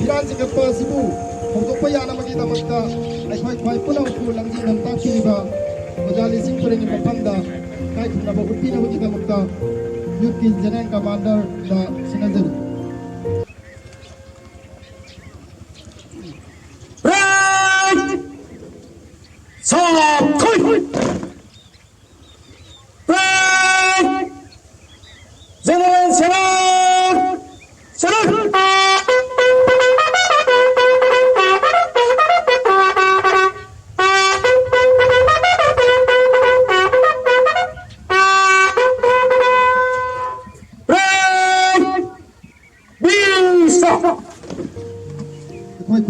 Piran Singapore Sibu, untuk payana bagi tamakta, ay pulau ku langji nam taki ba, Ojali Singapore ni Panda, kai kuna ba uti na bagi tamakta, Youth General Commander da Sinajari.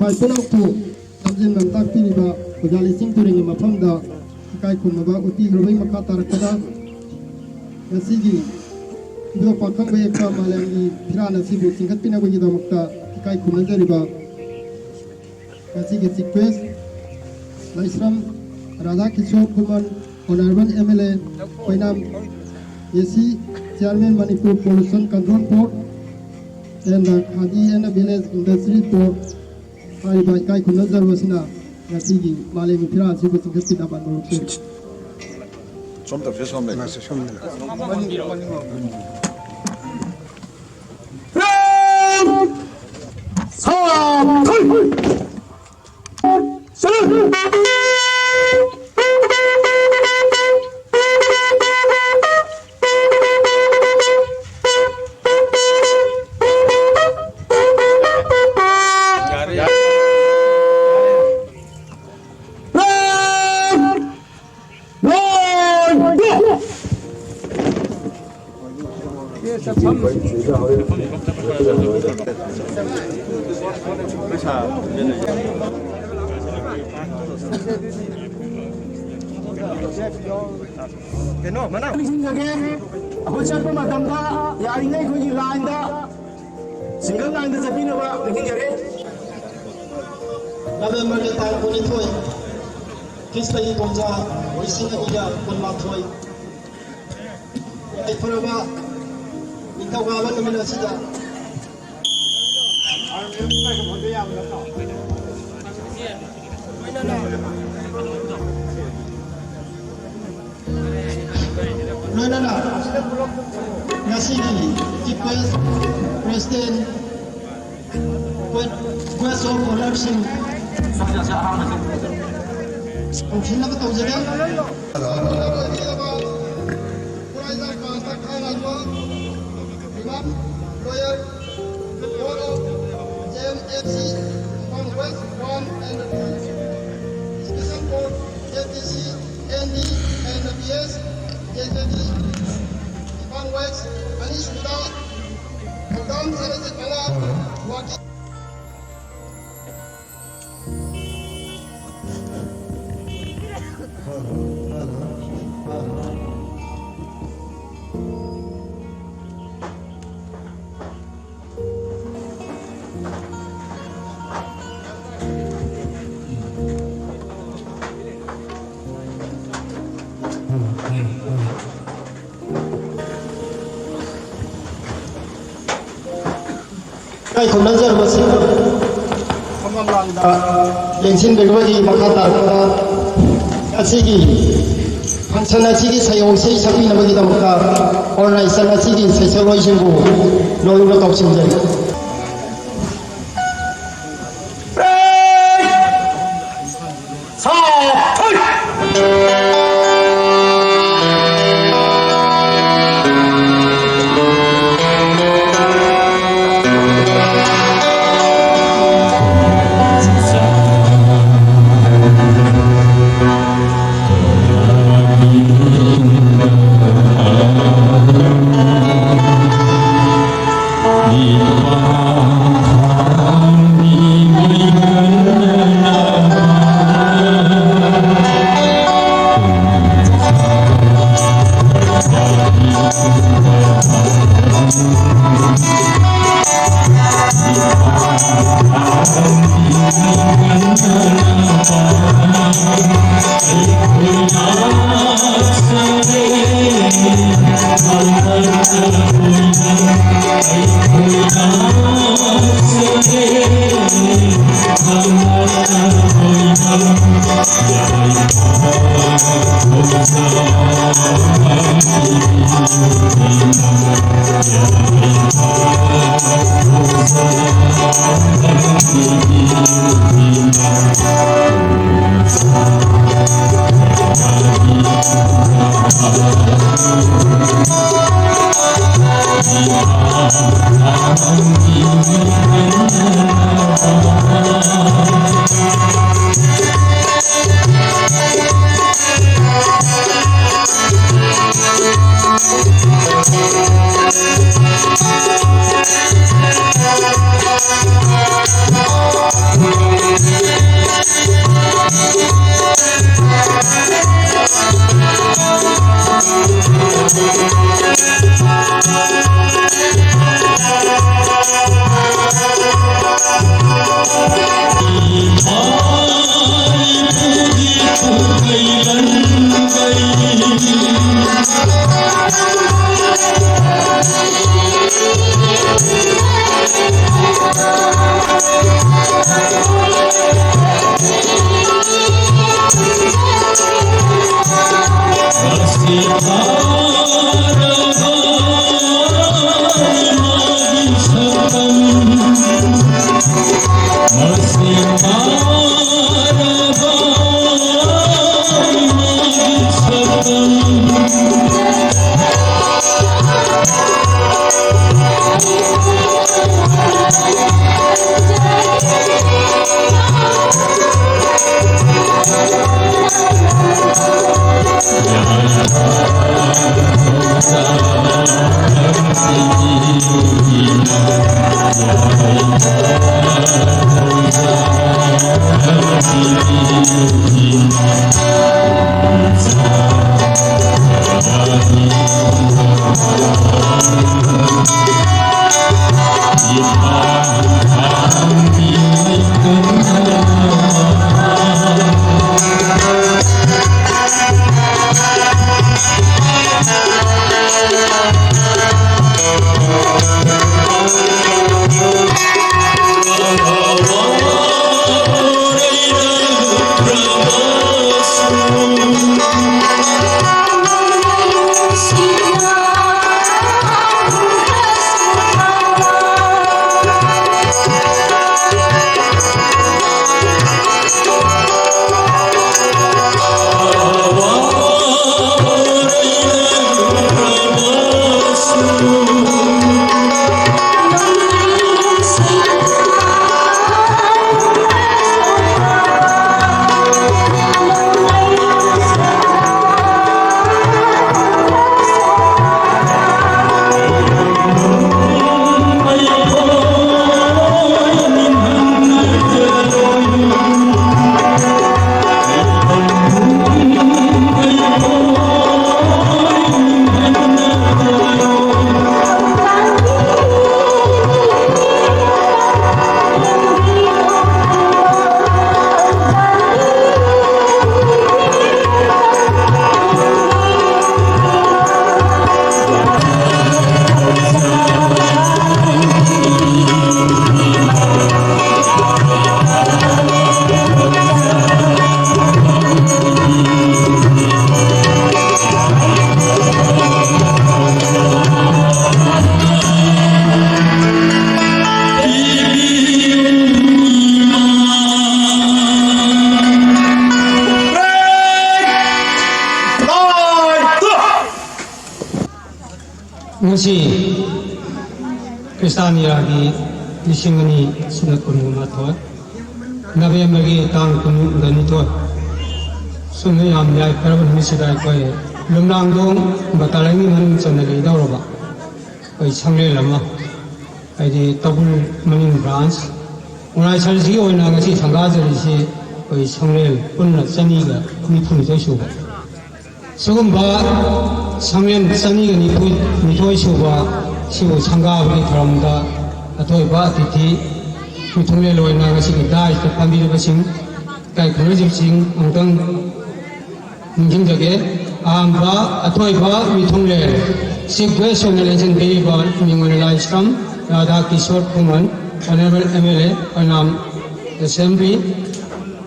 Kwai pulau ku namjin nam tak pini ba Ojali Singapore ni Panda, kai kuna ba uti rubai makata rakada, nasigi dua pakang bayi pa malangi Piran Sibu singkat pina bagi tamakta, kai kuna jari ba, nasigi request, Laisram Radha Kishore Kumar, Honorable MLA, Painam AC Chairman Manipur Pollution Control Board, and the Khadi and the Village Industry Board. Hai bai kai kun nazar wasina nasigi male mi Piran Sibu singkat pina ban borok 좀 더 죄송합니다. Keno mana? Aku cakap macam dah, ya ini aku ni line dah, single line dah tapi nawa, mungkin jadi. November ni tahun ini tu, kisah ini komja, isi ni dia konmak tu. Ipharawa, kita kawan kami nasi dah. No. Nasi ni, kita Presiden, Kuasa Polar Sing. Sila ka tahu jadi? Kai khundan jar basi kamam landa lengsin begwagi makata asigi function asigi sayong sei sapi na bagi damka organization asigi sesawai singgu noyulo topsin jai ngasi Kristania gi lisingani suna kunuma thoi November gi tang kunu dani thoi sunu yam yai parban misidai koi lumnang dong batalangi man chanali dawroba koi changle lama ai di tabul maning branch unai sarji oina ngasi thanga jari si koi changle punna chani ga mithuni jai shuba sugumba 상련 산이가 니토이 쇼바 시고 상가하기 바랍니다. 아토이바 티티 미통레 로이나 가시기 다이 판비르 바싱 가이 그너집싱 엉덩 인증적에 아함바 아토이바 미통레 시그웨 소넬레진 베이바 닝원 라이스람 라다 키쇼르 쿠먼 Honorable MLA Anam Assembly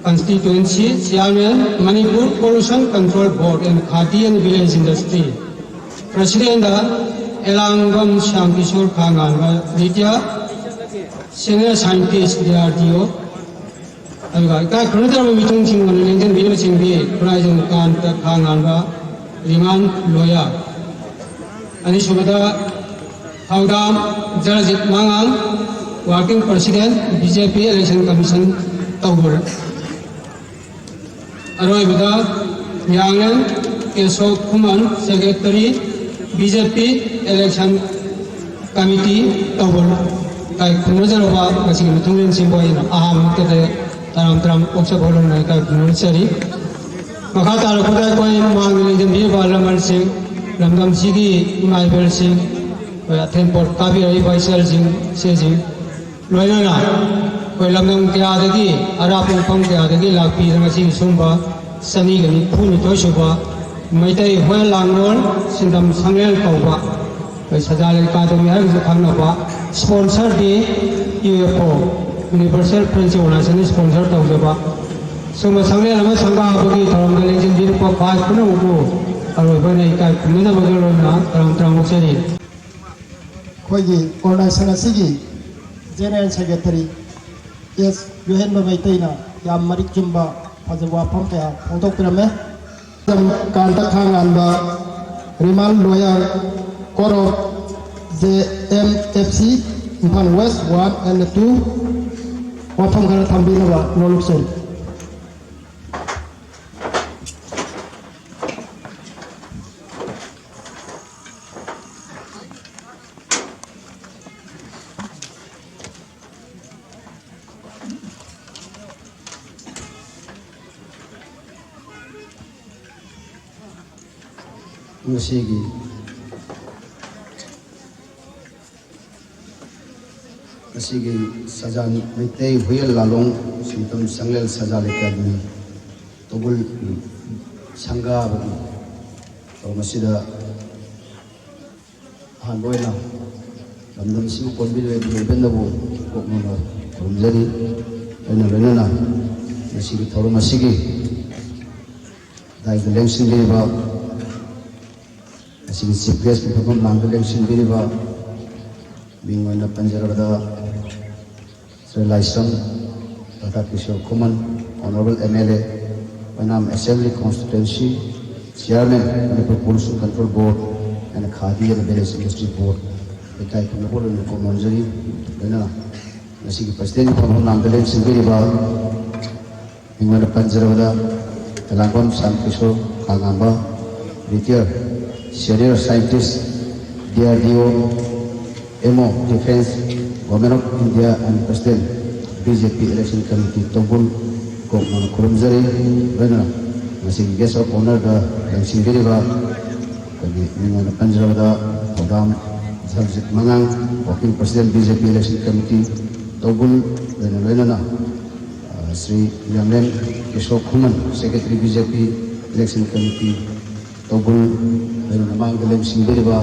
Constituency Chairman Manipur Pollution Control Board and Khadi and Village Industry President Elangam Shamkishore Khanganwa Vidya Senior Scientist DRDO Alga ka khonda meeting sing on lengen video sing bi Prajan Khan Khanganwa Liman Loya Ani Subada Haudam Jarajit Mangang Working President BJP Election Commission Tawur Aroibada Yangan Kesok Kuman Secretary BJP Election Committee Tawur Kai Kunajarova Kasing Tungin Simboy Aham Kete Taram Taram Oksa Bolon Kai Kunurchari Makata Kuda Koi Mangilin Balaman Singh Ramdam Sigi Maibel Singh Tempor Kabir Vaisal Singh Sejing Loyana Koi Lamdam Kiadagi Arapin Pang Kiadagi Lakpi Rangasi Sumba Sani Gani Puni Toshuba Maitai Hoi Langon Sindam Sangel Kauba Koi Sajal Academy Kanaba Sponsor di UFO Universal Friendship Organization Sponsor Tawjaba Suma Sangel Lama Sangha Abagi Taram Galengin Dirpa Pai Kuna Ubu Arobana Ikai Kumina Magalona Taram Taram Ukseri Kogi Organization Asigi General Secretary Yes Yohen Maitina Yam Marik Jumba Fajwa Pampea Untuk Pirame Kanta Khanganba Rimal Lawyer Koro JMFC Impan West 1 and 2 Wapam Kana Tambinawa Nolukseri Musigi Sajan Mitei Huyel Lalong Sintom Sanglel Sajal Academy Togul Sangha Masida Hanboina Lamdam Simu Konbile Bendabu Kokmona Rumjari Renana Masigi Toro Masigi Dai the Lengsin Deva Masigi Chief Guest Perform Lang Lengsin Deva being one of Panjarada Sri Laisam Tata Kishore Kuman Honorable MLA Panam Assembly Constituency Chairman Manipur Pollution Control Board and Khadi and Village Industry Board the Kai Kunapur and Komanjari Dana Nasiki President from Nandalek Singiriba being one of Panjarada Telangam Sam Kishore Kagamba Retired Senior Scientist DRDO Emo Defense Government of India and President BJP Election Committee Tobul Kokman Kurumzari Rena Masing Guest of Honor the Langsing Deriva Mingan Panjara Podam Subject Mangang Working President BJP Election Committee Tobul Rena Sri Yamlen Kishore Kuman Secretary BJP Election Committee Tobul Rena Mang Langsing Deriva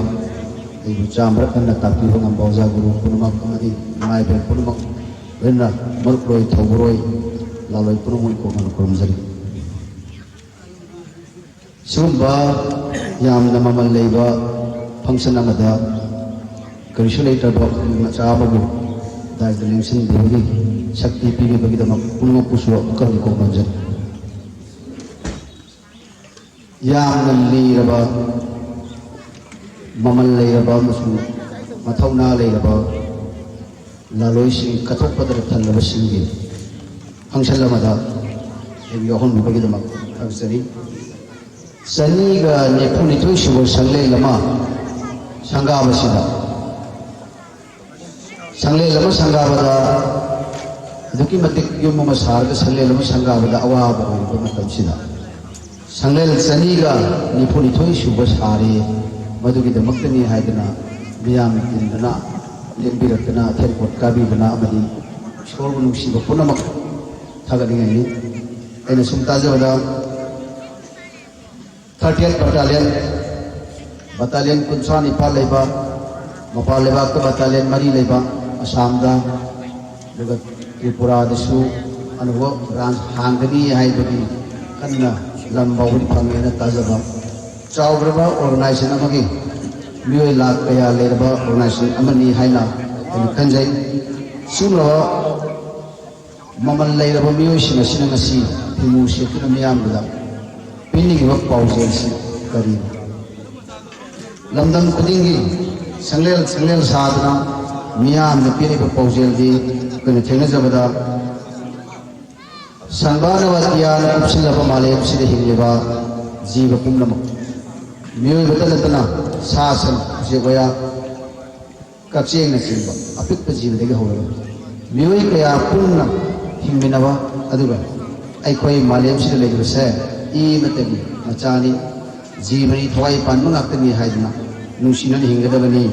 Ibu Chamber and Tapi Hong Boza Guru Punumak Amadi Mai Ben Punumak Venra Murkroi Toguroi Laloi Punumul Koman Kurumzari Sumba Yam Namamal Leva Function Amada Curriculator Box Chababu Dai the Linsin Devi Shakti Pigi Bagidama Punumak Pusho Karan Komanjari Yam Nali Raba ममल लेरबा मसुं मथौना लेरबा लालोइसिंग कथोपदर थल्लबसिंगी हंसलमदा Yohan बगिदमक Avsari सनीगा नेफुनिथोइ सुबो Sangle Lama संगाबसिदा Sangle Lama संगाबदा दुकी मतिक yum मसारग संगले लमा संगाबदा अवाबा ओइबा मतमसिदा संगले सनीगा नेफुनिथोइ सुबो सारे मधुगिदमक्तनी हाइदना बियाम तिंदना लेंबिरकना थेरकोट काबीबना अमदी सोरबु नुसिबा पुनमक थागदिङैनि ऐना सुम ताजबदा 30th Battalion Kunsani Paleba, Mapaleba Battalion Marileba, Asamda, Tripura, the Su, and work branch Hangani, Haidodi, Kanna, Lamba, Pamina Tazaba, Chowrava, organization Amagi, Mui Lakaya, Leba, organization Amani Haina, and Kanjay, Sumla, Maman Leba, Mushi, Sinamasi, Pimushi, Miamda. Pinning work pauses, Kari. London Kudingi, Sanglel Sadana, Miam, the pinning of Pausel, Penetenzabada, Sanbana Vatia, Silava Malay, Sidhiva, Ziva Pumnam, Mu Vatanatana, Sasan, Zivaya, Katsing, a picture Ziva, however. Muikaya Pumna, Himinava, Aduga, Aikoi Malay, Sidhiva said. Matagi, Machani, Zimri, Toy Pan Munakani Haidna, Nusinan Hingadavani,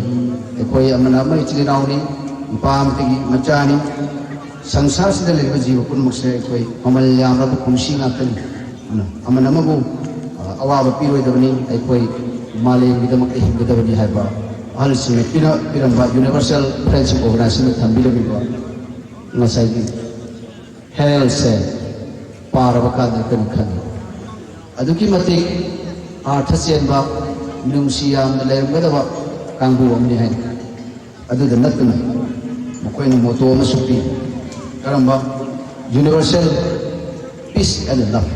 Ekoi Amanama, Chilinauni, Pamtigi, Machani, Sansas the Legazi of Punmuse, Amalayama, Punshing Akan, Amanamabu, Awa Piro Davani, Ekoi, Malay, Vidamaki Hingadavani Haiba, Alison, Piramba, Universal Friendship Organization, Tambilabiba, Nasai, Hell said, Paravaka Kan. Aduki matik Arthasianba, Nungsiam, the Lemedava, Kangu Omni Hen. Adu the Natuna, Mokoin Moto Masupi, Karamba, Universal Peace and Love.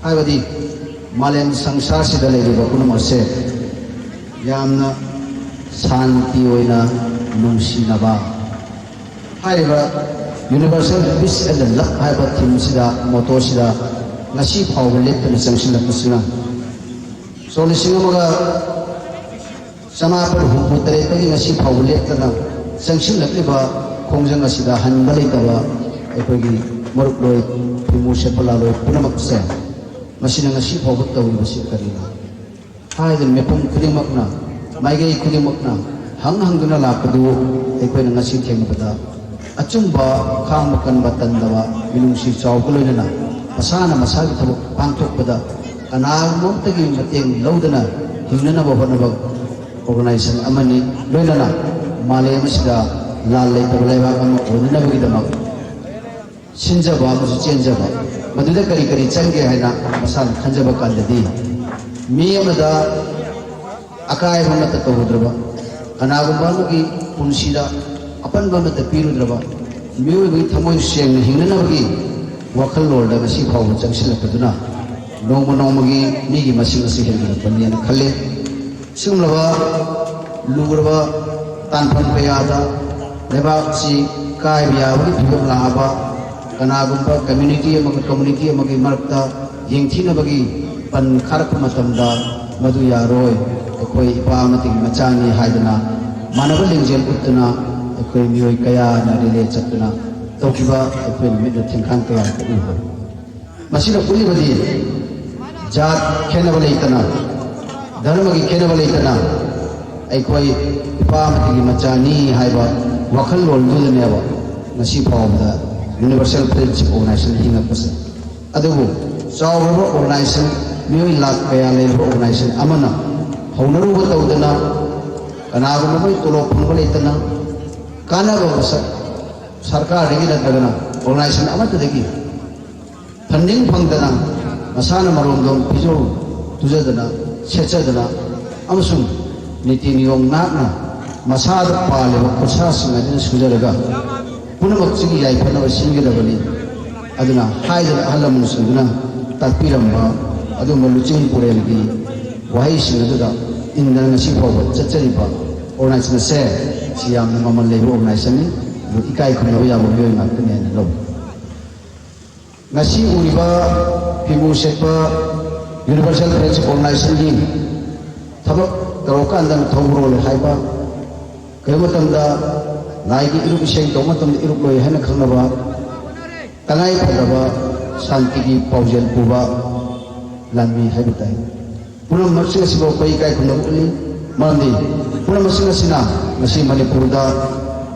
Ivadi, Malan Sangsasi the Lady Bakunama said, Yamna Santi Oina Nungsinaba. However, Universal Peace and Love, Iva Timsida, Motosida. Nasi Paulet and Sanction of Musina. So the Singamoga Samapa who put the Nasi Paulet and Sanction of Liba, Kongangasida, Hanbalitawa, Epagi, Morploy, Pimusha Palalo, Punamaksa, Machine Nasi Pauta with Karina. High the Mepum Kudimakna, Maigay Kudimakna, Hanganguna Lapadu, Equin Nasi Tempada, Achumba, Kamakan Batandawa, Minusi Chaukulina. Masana masagi tabu pangtok pada kanal mo tagi mateng laudana hinana ba honaba organization amani loinana malay masida lalai tabalai ba am onina bigidama sinjaba musu chenjaba maduda kari kari change haina masana khanjaba kandadi mi amada akai hamata tawudraba kanagum banugi punsida apan bamata pirudraba mioi bi thamoi seng hinana bagi Wakal Lord of the Sea Power Junction of Paduna, no monomagi, Nigi Masimasi Panian Kale, Simlava, Lurava, Tanpan Payada, Nebaksi, Kaibia, Lava, Kanagumpa, community among Marta, Yingtina Bagi, Pan Karkumatamda, Maduya Roy, Ekoi Pamati, Machani, Haidana, Manabalingel Uttana, Ekoi Mui Kaya, Nadile Chatuna. Tokiba, when made the Tinkanka, Masina Pulibadi, Jat Kenavalatana, Dharmaki Kenavalatana, Equai, Pamati, Machani, Haiba, Wakal or Ludaneva, Nasipa of the Universal Friendship Organization, Hingapasa. Adabu, Sawa Organization, New Lakaya Labor Organization, Amana, Honoru Taudana, Kanagama, Tolo Pungalatana, Kanagavasa. Sarkar regular organization amatadagi funding pangdana masana marondom pijo tujadana sechadana amasung niti niyong nakna masada pale kosa singadin sujaraga punamak sigi yai panawa singirabali aduna haidana halamun sunguna tapiramba adu maluchin purelgi wahi singadada इंदना ngasi fawa chachariba organization se siam mamal lebu organization ni ikai khumna ya mo yoi ma tne na lo ngasi uriba pimu sepa universal friendship organization ni thaba tarokan dan thawro le haiba kaimatam da nai gi iru iseng to matam iru loi hana khangna ba tangai phadaba shanti gi paujel puba lammi haibitai puram masing sibo koi kai khumna uli mandi puram masing sina ngasi manipurda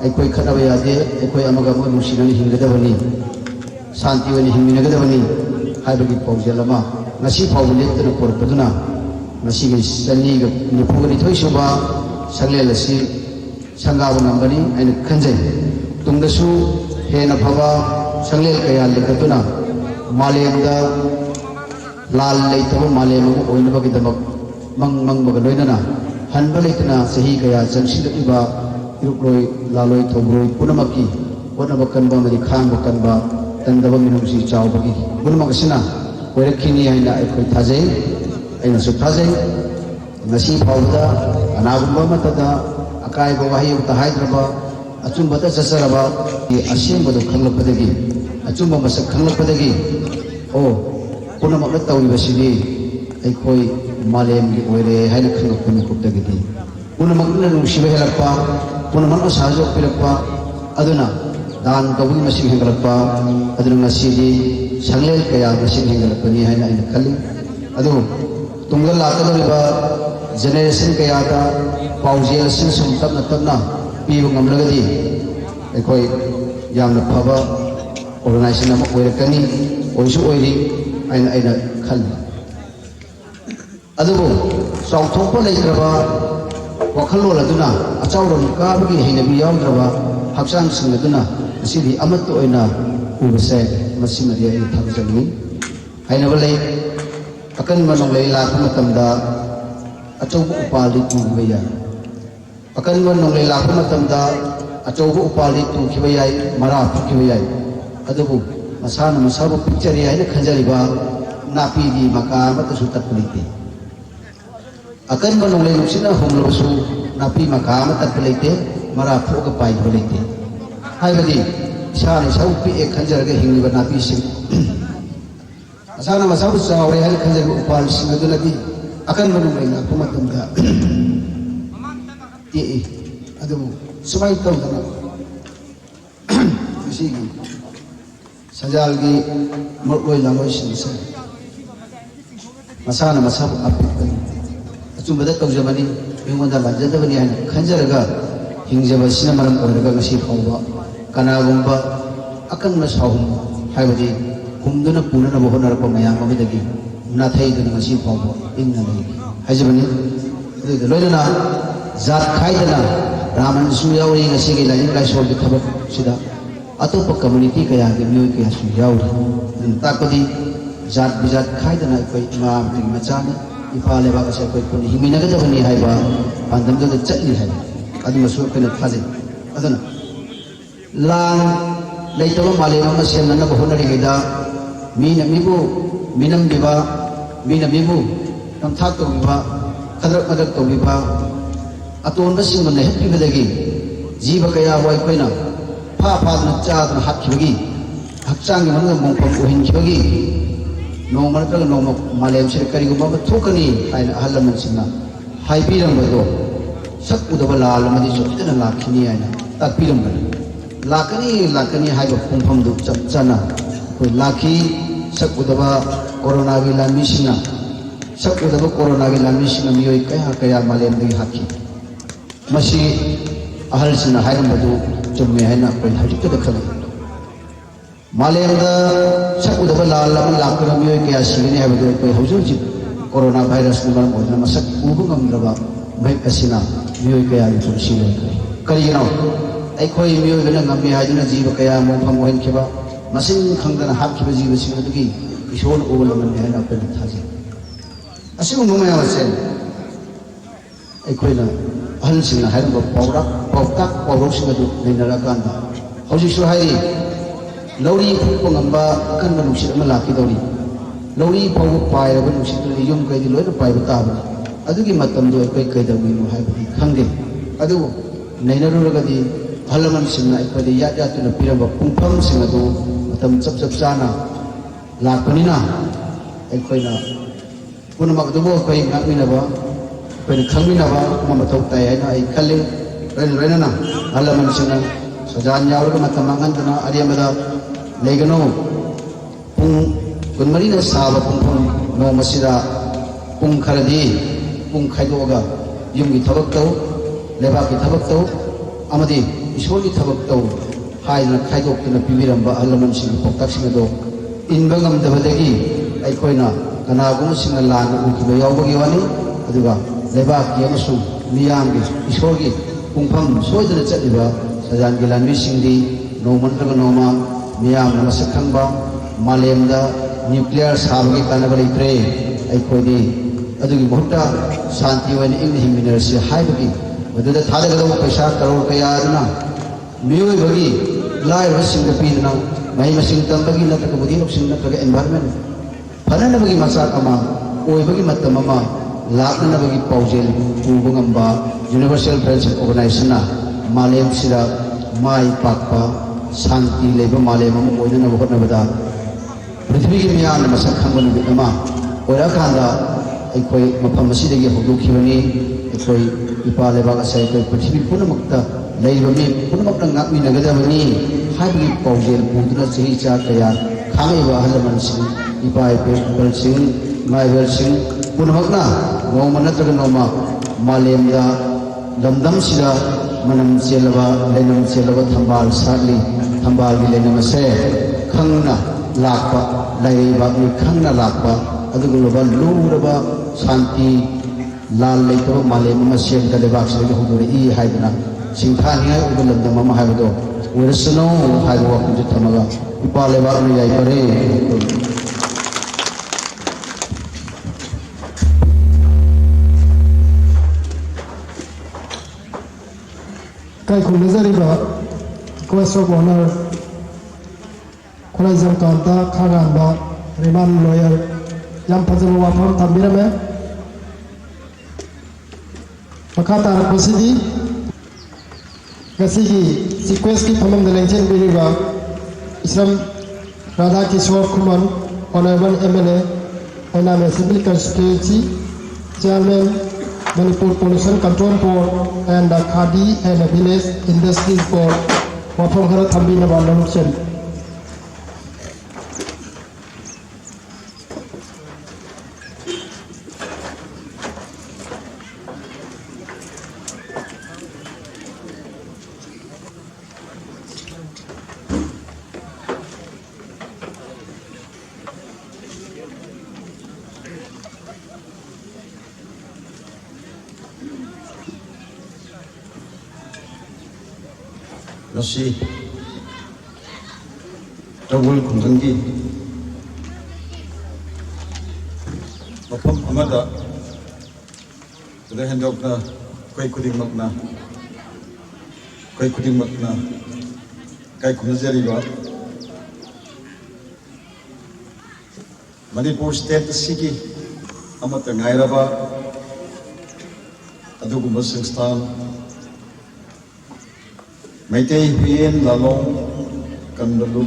aikoi khanawa yade aikoi amaga mo nusinani hingadabani shanti wani hingminagadabani haibagi paujel ama ngasi paujel tena porpaduna ngasi gi sani ga nipugani thoisuba sanglel asi sangabu nambani aina khanjai tungdasu hena phaba sanglel kaya lekatuna malemda lal leitaba malem oinaba gi damak mang baga loinana hanba leitana sahi kaya jangsi iba irukloi laloi thobroi punamaki onaba kanba mari khang kanba tandaba minumsi chawbagi bunmak sina oirakini aina aikoi thajai aina su thajai ngasi phawda anagumba matada akai bo wahi uta haidraba achumba ta sasaraba ki asemba do khanglapadagi achumba masak khanglapadagi o punamak na tawi basidi aikoi malem gi oire haina khanglapani kupdagi di punamak na nusiba helakpa punamak na sahajo pilakpa aduna dan tawil masing hengalakpa aduna ngasidi sanglel kaya masing hengalapani haina aina khalli adu tunggal lakadoriba generation kaya ta paujel sin sum tabna pibu ngamlagadi aikoi yamna phaba organization ama oirakani oisu oiri aina khalli adubu chawthokpa leitraba wakhallol aduna achawram kabagi hinabi yawdraba hakchang sing aduna asidi amatto oina ubase masimari ai thamjani haina balai akan manong lei lakha matamda achaubu upali tugiba akan manong lei lakha matamda achaubu upali tugiba yai mara thukiba yai adubu masana masabu picture yaina khanjariba napi di maka mata sutat pelite akan manong lei luksina homlosu napi maka mata pelite mara phuga pai pelite haibadi isani saupi ek khanjarga hingiba napi sing asana masabu sawre hal khanjarga upal sing adunadi akan manong lei lakha matamda ti adubu sumai tawdana sigi sajalgi moroi langoi sinsa masana masabu apikkan achumbada tawjabani mingonda lajadabani haina khanjaraga hingjaba sina maram oiraga ngasi phawba kanagumba akan na sahum haibadi humduna punana bohonarpa mayam amidagi nathai dun ngasi phawba ingna nei haijabani loidana zat khaidana raman su yauri ngasi gi lain kai sol bi thabak sida atop community kaya ge myo kaya su yauri takodi zat bizat khaidana koi imam ri machani ifale ba se koi puni himina ga jabani haiba pandam ga chali hai adu masu kana phaje adana lang leitawa male ma sen na bohonari gida mina mibu minam diba mina mibu tam thak to biba khadrak madak to biba aton ba sing na happy badagi jiba kaya hoi koina pha na cha na hakibagi hakchang gi manga mongpam ohin khibagi nongma tra nongma malem sir kari gumba ba thukani aina halaman singna haibiram bado sak udaba lal madi chotna lakhini aina takpiram ba lakani haiba phumpham du chap chana koi lakhi sak udaba corona gi lami singna sak udaba corona gi lami singna miyoi kaya malem gi hakki masi ahal sina hairam badu chumme haina koi hajikta dakhal मालेमदा सकूदब लाल लमन लाकरमी के आसिगनी है बदो कोई हौजो जी corona virus न मरम होना मसक उबु गमद्रबा मै असिना मियो के आदि पुरसी ले करिनो आई कोई मियो गना गम्मी हाजना जीव कया मोफम होइन केबा मसिन खंगना हाप केबा जीव सिंग दुगी इशोन ओल मन है ना पे थाजे असिगु नुमे आवसे आई कोई ना हल सिंग हाइरम पौता पौरक सिंग दु नैनरा कांदा हौजि सु हाई लौरी फुपंगंबा कन्बा नुसित अमा लाखिदौरी लौरी फाव पायरबा नुसित युम कइदि लोइना पाइबा ताबा अदुगी मतमदो अखोय कैदबगिनो हाइबदि खंगे अदु नैनरुरगदि हलमन सिंना अखोयदि यात यातुना पिरबा पुंफम सिंग अदु मतम चप चप चाना लाखनिना अखोयना पुनमक दुबो अखोय नाकमिनबा अखोयना खंगमिनबा ममथौ ताय हैना अई खल्ले रेना हलमन सिंना सजान यावरग मतम मंगनदना अरियमदा लेगनो पुंग कुनमरिना साबा पुंफम नो मसिदा पुंग खरदी पुंग खाइदोगा युमगी थबक तौ लेबाकी थबक तौ अमदी ईश्वरगी थबक तौ हाइना खाइदोक्तुना पिबिरंबा अहलमन सिंग पौताक्सिंग अदो इनबा ngamdabadagi अखोयना कनागुम सिंग लान उखिबा यावबगी वानी अदुगा लेबाकी अमसुंग मियांगी ईश्वरगी पुंफम सोयदना चलिबा सजानगी लानबी सिंगदी नोमनद्रगा नोमा मियामना मसक खंबा मालेमदा न्यूक्लियर साबगी कानबा लेत्रे अखोयदी अदुगी बहुता शांति वानी इंग हिमिनरसी हाइबगी मदुदा थादगदो पैसा करोड़ कयादना मियोयबगी लाइव सिंग पीदना मही मसिंग तंबगी नत्रक बुद्धि लोकसिंग नत्रक एनवायरनमेंट फननबगी मसाक अमा ओयबगी मतम अमा लाकनबगी पाउजेल पुबंगंबा यूनिवर्सल फ्रेंडशिप ऑर्गेनाइजेशन मालेम सिरा माई पाकपा शांति लेबा मालेम अमा ओयदना होटनबदा पृथ्वी की मियान मसक खंगन बिमा ओरा खांदा अखोय मफम असिदगी होदोखिबनी अखोय इपा लेबाक असे अखोय पृथ्वी पुनमक्ता लेबमी पुनमक्ता ngakminagadaबनी हाइबगी पाउजेल पुदुना चही चा कया खांगेबा अहलमन सिंग इपा इपेबल सिंग माइबल सिंग पुनमक्ना नोमा नत्रग नोमा मालेमदा लमदम सिदा मनम चेलबा लेनम चेलबा थंबाल सागली थंबाल गी लेनम से खंगना लाकपा लाइबा नि खंगना लाकपा अदुगुलबा लूरबा शांति लाल लेतबा मालेम मा सेम कलेबाक से हुदुरे ई हाइदना सिंथानिया उगलमदम मा हाइबदो वरसनो हाइबो वाकुज थमगा इपा लेबाक नि याइ परे kai khunazariba Guest of Honor Khulai Kanta Kharamba Riman Lawyer Yam Pajamu Wafam Tambirame Makata Posidi Gasigi Sequeski Pamam the Lenchen Biriba Islam Radha Kishore Kuman Honorable MLA and I'm a Assembly Constituency Chairman Manipur Pollution Control Board and the Khadi and the Village Industries Board Wafam Hara Thambina Balonchen Nasi Tawul Kundangi Mapam Amada Kada Hendokna Koi Kuding Makna Koi Kuding Makna Kai Kunazariwa Manipur State Siki Amata Ngairaba Aduguma Singstan Maitei Huyen Lalong Kandalu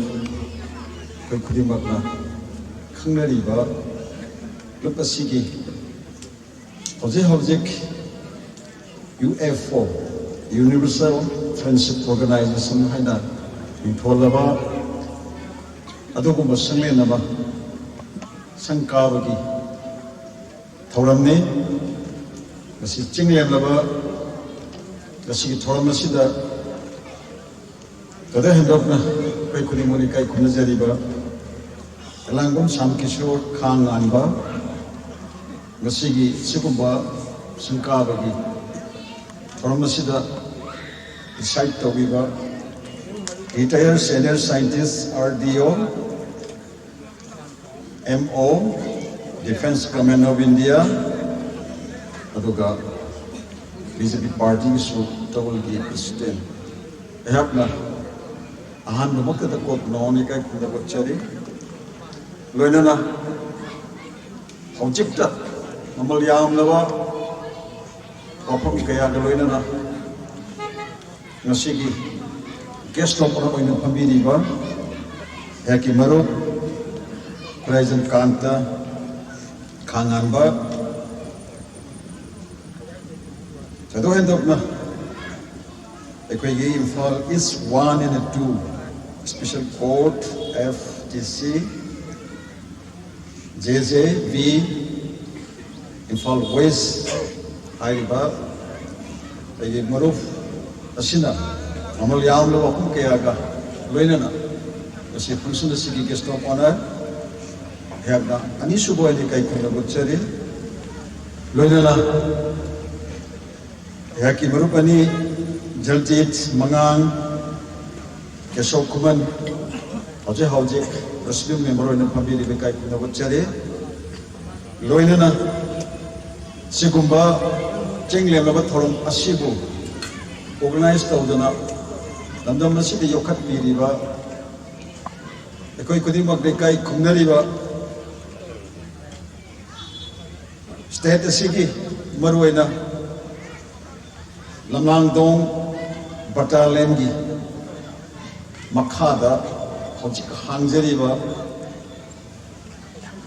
Kudimakna Kangnariba Lupasiki Hojik UFO Universal Friendship Organization Haina Intolaba Aduguma Sangenaba Sankavagi Thoramne Masi Chinglaba Masi Thoramasida Kada Hendokna Koi Kudimoni Kai Kunazariba Elangum Sam Kishore Khang Anba Masigi Sikuba Sankavagi Thoramasida Site Togiba Retired Senior Scientist RDO MO Defense Command of India Aduga BJP Party Su Tawalgi President Ehapna Ahan Namaka the Court Nonica Kudabachari Loinana Objecta Namalyam Lava wafam kaya galoina na ngasigi guest of honor oina pambiri ba yaki maru President Kanta Kangan ba Chado endok na ekwegi Imphal East 1 and 2 Special Court FTC JJV Imphal West Hariba ay maruf asina amal yam lo akum kaya ga loina na kasi function sige guest of honor have na ani subo ani kai kuna butchari loina na ya ki maruf ani Jaljit Mangang Keshaw Kuman Hoje Haujik Resmi member ina pambili bekai kuna butchari loina na Sigumba Chengle Maba Thorum Asibu organized Taudana Landam Nasi Yokat Piriba Ekoi Kudimak Dekai Kumnariba State Siki Maruena Lamlang Dong Batalengi Makhada Hojik Hangjariba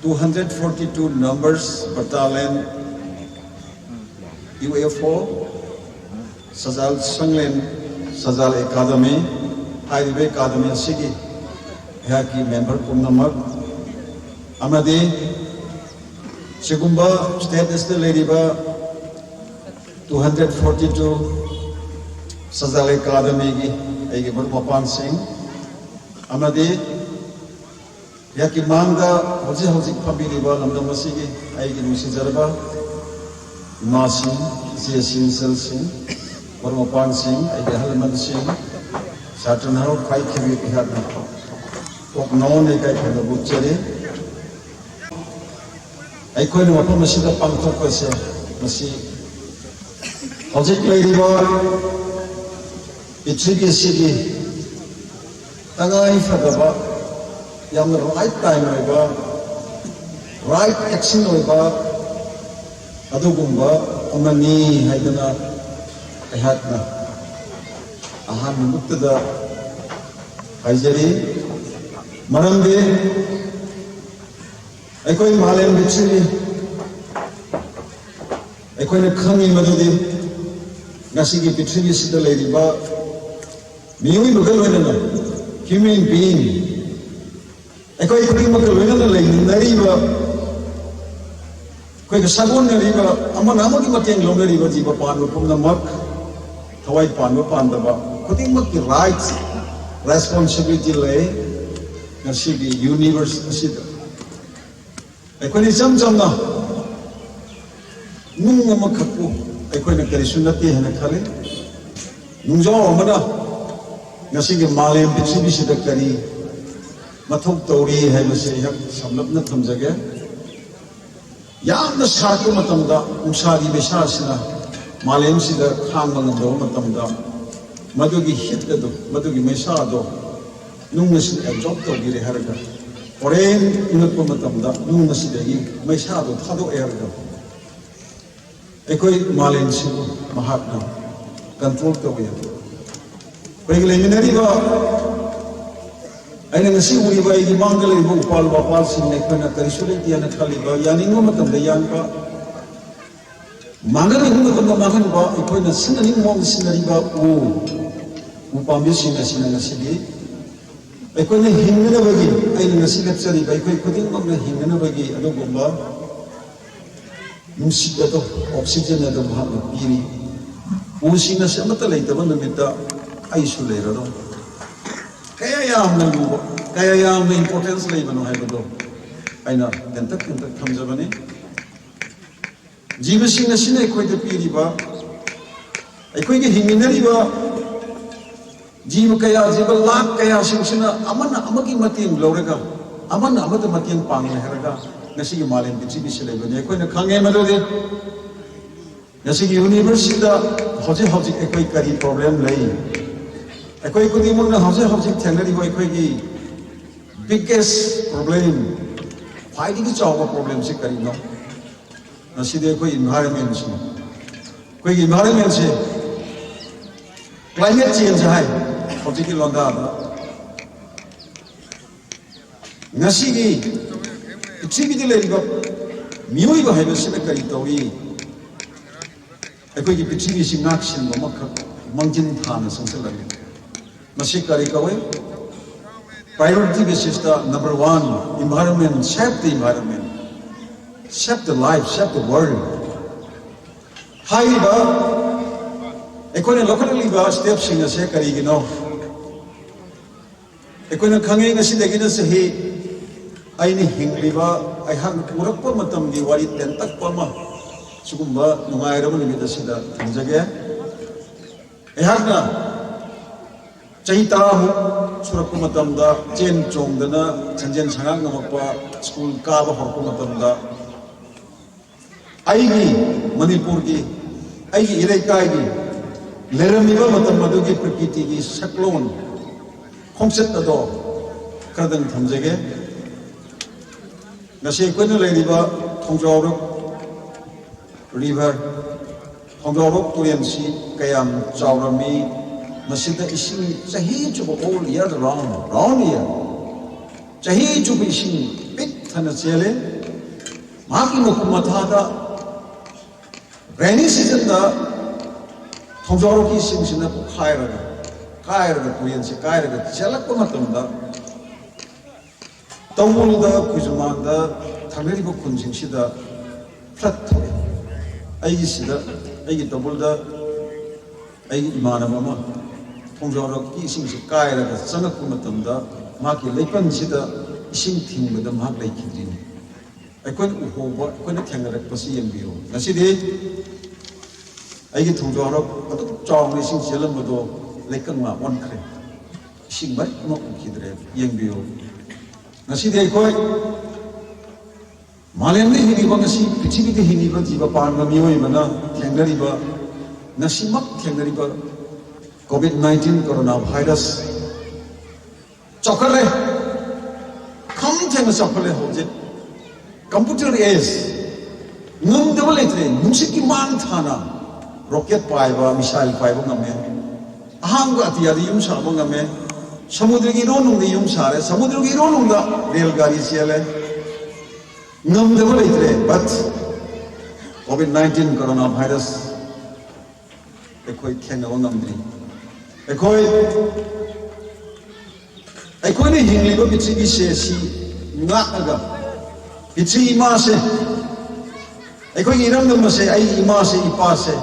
242 numbers Battalion UFO Sajal Sanglen Sajal Academy Highway Academy Sigi Haki member Punamak Amadi Sigumba State Estate Ladiba 242 Sajal Academy Egi Mapan Singh Amadi Yaki Manga Hoji Pabiliba Lamdam Sigi Egi Nusijaraba Masin, Jasin Singh, Warmapan Singh, Halman Singh, Saturn Hau, Kai Kiwi Pihadna, known a guy from the butchery. I couldn't open Mashida Pantopasa, Masi Hojik Lady Boy, Itriki City, Tangai Fadaba, Young right time over, right action over. Adugumba amani haidana ayhatna ahan muttada haijari maramde ekoi malen bichini ekoi na khangi madudi ngasigi bichini sida leriba miwi lugal wenana human being ekoi kudi makal wenana leinariba Koi sagun na riba, aman amagi mateng long na riba jiba panu pum na mak, thawai panu pandaba. Kuting mak ki rights, responsibility lay, na sige universe asida. Koi ni jam na, nung makhapu, koi na karisunati hana khale, nung jaw amana, na sige malem bitsi sida kari, mathok tauri hai mase yak samlap na thamjage. Yamna sarko matamda usari besasina malem sida khangma ngdo matamda madugi hitta do madugi mesa do nungna sida absorb to gire harga oren inatko matamda nungna sida gi mesa do thado erga ekoi malem sibu mahatna control to ya regularly ba aina ngasi uri ba igi mangal ibu upal bapal sinne kana karisule tiana khali ba yaningo matam da yan ba mangal ibu matam da magan ba ikoi na sinani mong sinari ba upambi sinna sinna ngasi di ikoi na hingana bagi aina ngasi lepsari ba ikoi kuding mag na hingana bagi ado gumba nusida to oxygen na do bahag piri usina sa mata laita ba namita ay sulera do kaya yang na importance lay bano hai bado ay na kentak thamja bane jiva sing na sine koi de piri ba ay koi ge hinginari ba jiva kaya jiva lak kaya sing sina amana amagi mating lorega amana amada mating pang heraga nasi ge malen bichi bichi lay bane koi na khange mado de nasi ge university da hoje koi kari problem lay ekoi kudi mun na house thenari hoi koi ki biggest problem khwai di chawa problem se kari no na side koi environment कोई environment से climate change है हौजी की लोंदा नसी की पृथ्वी की लेरिबा मियोई बा है से करी तौरी कोई की पृथ्वी से नाक सिन बा मख मंजिन थाना संसलगे मसी करी कवे priority basis number 1 environment shape the environment shape the life shape the world hai ba ekone locally ba steps sing ase kari gino ekone khange ngasi degina se he aini hingli ba ai hang purak pa matam di wari ten tak pa ma sugumba nungai ra ni da sida thanjage ai hang na chahi taramu surakpa matamda chen chongdana chanjen changang namakpa school kaba horpa matamda aigi manipur gi aigi ilaikai gi leramiba matam madugi prakriti gi saklon khongset ado kradang thamjage ngase koina leiriba thongjawruk river thongjawruk tuyansi kayam chawrami masida ising chahi chuba all year round year chahi chuba ising big thana chele maki mokumatha da rainy season da thongjawruk ki ising sina kaira kuyen se kaira chelak ko matam da tawul da kujman da thameri bo kunjing sida flat thoy ai sida ai tawul da ai imana mama thongjawruk ki ising se kaira da changak ko matam da maki leipan sida ising thingba da mak lai khidrini ai kon uhoba kon thengarak pasi yembiyo nasidi ai gi thongjawruk atu chawng ising chelam do lekang ma on khre ising bai mo khidre yembiyo nasidi ai koi malem ne hini ba ngasi prithvi de hini ba jiba pan ma miyoi mana thengnari ba nasimak thengnari ba COVID-19 corona virus chokale kham thena chokale hoje computer age ngum double etre nusik ki man thana rocket paiba missile paiba ngame ahang ga ati yum sa ba ngame samudra ki ronung de yum sare samudra ki ronung da rail gari chele ngum double etre but COVID-19 corona virus ekoi thena ngamdri ekoi ne hingli ba pithvi se si nga aga pithvi ma se ekoi iram dum se ai ima se ipa se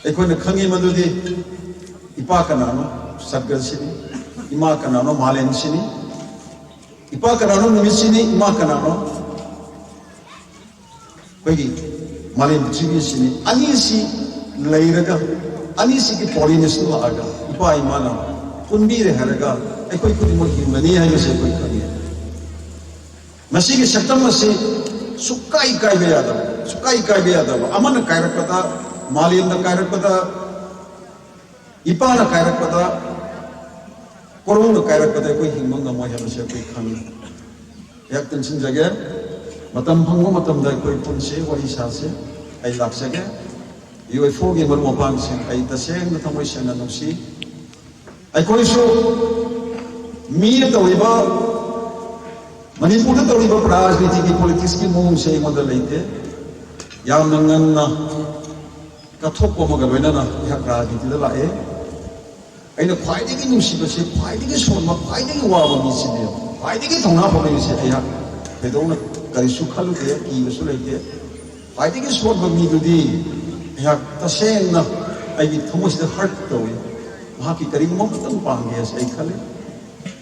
ekoi ne khangi madudi ipa kana no sadgar sini ima kana no malen sini ipa kana no numi sini ima kana no koi malen pithvi sini ani si lairaga ani si ki pollination la aga ipa imana punbi re haraga ekoi kudi mo himani hai se koi khani masi ki saktam se sukai kai be yada amana kai rakata malin na kai rakata ipa na kai rakata korong na kai rakata koi himanga mo hai se koi khani yak tension jage matam phangmo matam da koi punse wari sa se ai lak sage UFO gi mar mo pang sing ai ta seng na thamoi sena no si ai koi so mi ta wiba manipur ta wiba rajniti ki politics ki mong se model leite yam nangan na ka thok ko maga loina na ya rajniti la lae ai na khwai de ki nusi ba se khwai de ki son ma khwai de ki wa ba mi si de khwai de ki thongna ba mi se ai ha pe do na kari su khalu de ki ba su leite khwai de ki son ba mi du di ya ta seng na ai gi thomos de heart to wi ma ki kari mo tan pang ge sai khale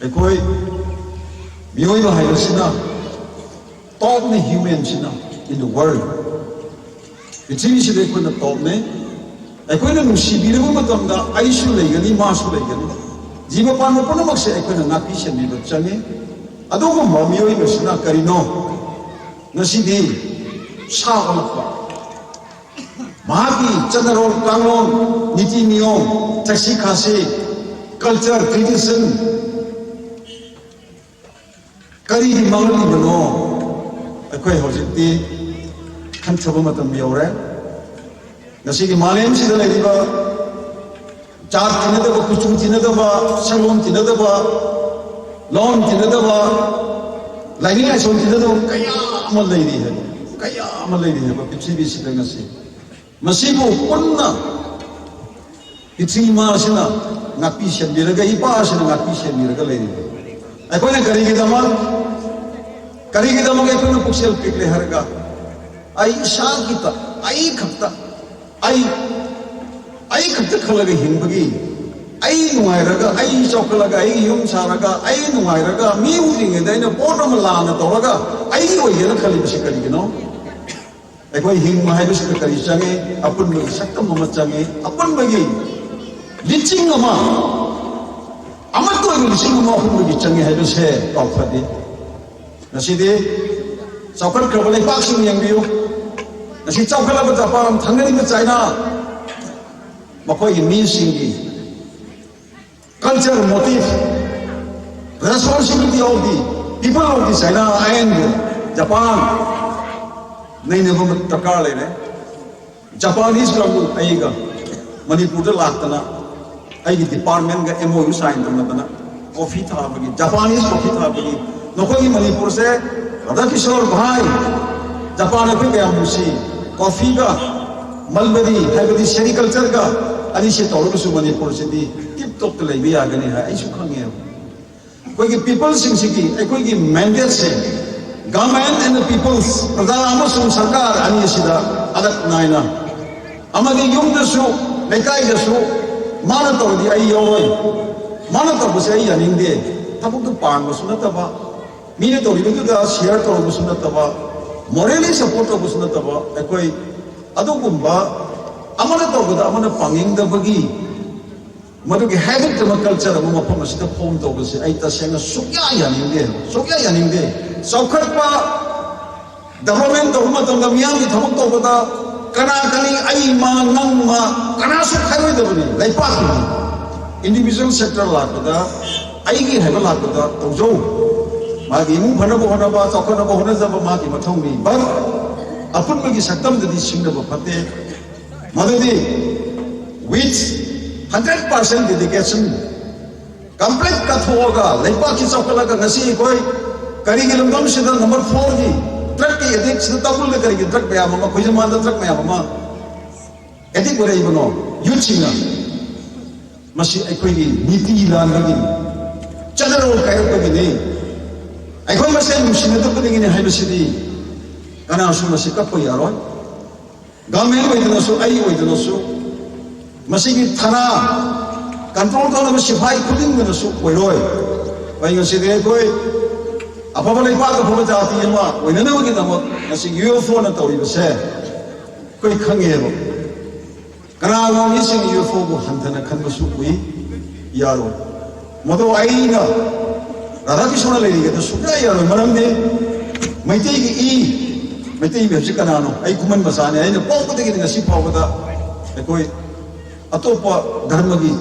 e koi miyoi ba hai sina top ne human sina in the world pithvi se de ko na top ne ai koi na nusi bi re ma tam da ai su le ga ni ma su le ga ni jiba pan mo pon mak se ai koi na na pi se ni ba change ado ko mo miyoi ba sina kari no na si di sa ko pa Mahaki, Chandarol, Kanglon, Niti Niyom, Taxi Khasi, culture, tradition, Kari di Mangli Bano, Akoi Hojiti, Kantaba Matam Yore, ngasi ki malem sida leriba jar tinadaba kuchu tinadaba salom tinadaba lom tinadaba laini ai som tinadaba kaya amal leiri hai pithribi sida ngasi masibu punna pithri ma sina ngapi sembiraga ipa sina ngapi sembiraga leiri aikoina karigi dama aikoina puksel pikle harga ai isa kita ai khapta ai khapta khalaga hinbagi ai nuairaga ai chokalaga ai yum saraga ai nuairaga mi uringe daina potom lana toraga ai oigena khali bisi karigino aikoi hingma hai bisi kari change apun bagi saktam mama change apun bagi liching ama amato liching ama apun bagi change hai bisi kaufadi naside chokal krabalai paksing yang biu nasi chokal ba Japan thangani ba China makoi mi singi culture motif responsibility of the people of the China and Japan nahi ne bam takar le ne Japanese lagu aiga Manipur da laktana aigi department ga MOU sign tamna coffee tha bagi Japanese coffee tha bagi nokoi Manipur se Radha Kishore bhai Japan pe kaya musi coffee ga mulberry haibadi sericulture ga ani se tawru su Manipur se di tip top te lai bi agani hai ai su khange koi ki people sing siki koi ki mandate se government and the peoples pradhan amasung sarkar ani sida adak naina amagi yum da su lekai da su mana tawdi ai yoi mana tabu se ai yaning de tabuk tu pan ma sunata ba mine to ribu da share to sunata ba morally support to sunata ba koi adugumba amana to da amana panging da bagi madugi habit ma culture ma mapam asida form to base ai ta senga sukya yaning de saukhat pa development to ma tong da miyam ki thamuk to ba kana kani ai ma nang ma kana su khairoi da bani lai pa ki individual sector la da ai gi haiba la da to jo ma gi mu phana bo hana ba saukhat bo hana za ba ma ki mathong ni ba apun ma gi saktam da di sing da ba phate madudi which 100% dedication complete kathoga leipa ki chokala ka ngasi koi kari gi lumdam sida number 4 gi truck ki edik sida tabul le kari gi truck ba ma khoi ma da truck ma edik bore ibono yuchinga masi ai koi gi niti lan gi chadaro kai ko gi nei ai koi ma se musina to ko gi nei hai sidi kana su masi ka ko yaro gamen wai dana su ai wai dana su masigi thana control to na sifai khuding na su koiroi bai ngasi de koi apaba lai pa ka phoma jati ma oina na gi damo masigi UFO na tori base koi khange ro kana ga mi sing UFO bu hantana khan ba su ui yaro modo aina Radha Kishore lai ga su ga yaro maram de maitei gi maitei me sikana no ai kuman basane ai na po ko de gi ngasi pa ko da koi atopa dharma gi